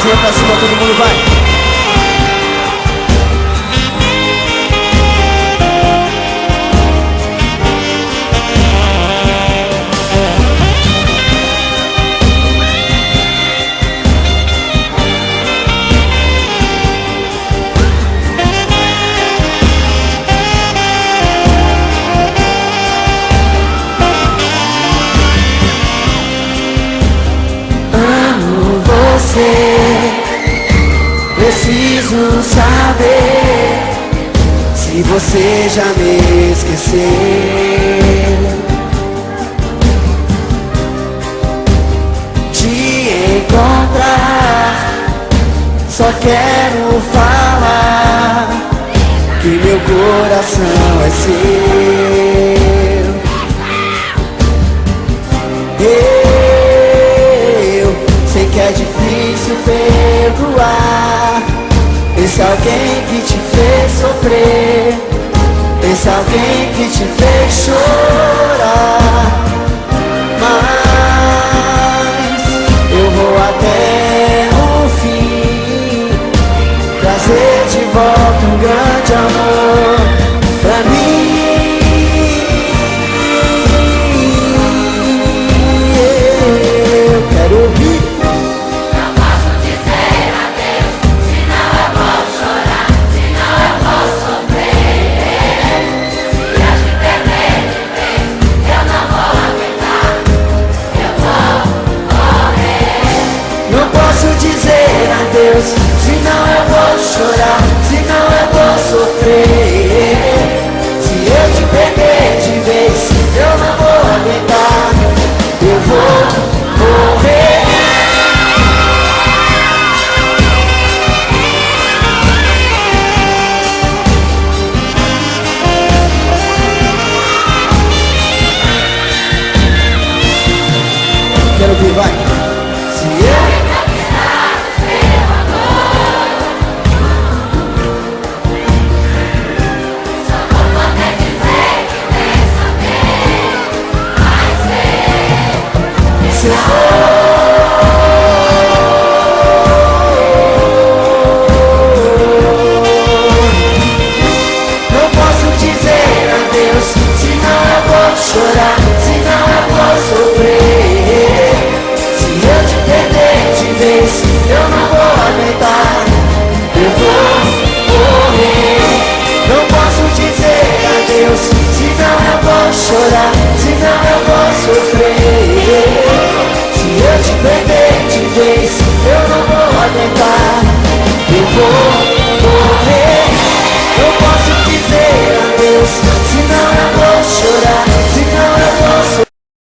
mãozinha pra cima, todo mundo vai. Preciso saber se você já me esqueceu. Te encontrar, só quero falar que meu coração é seu. Eu sei que é difícil perdoar esse alguém que te fez sofrer, esse alguém que te fez chorar. Mas eu vou até o fim trazer de volta um grande amor pra mim. Eu quero ouvir. Deus, senão eu vou chorar, senão eu vou sofrer. Se eu te perder de vez, eu não vou aguentar, eu vou morrer. Quero ouvir, vai. Se eu não posso dizer adeus, senão eu vou chorar, senão eu vou sofrer. Se eu te perder de vez, eu não vou aguentar, eu vou morrer. Não posso dizer adeus, senão eu vou chorar, senão eu vou sofrer. Se eu te perder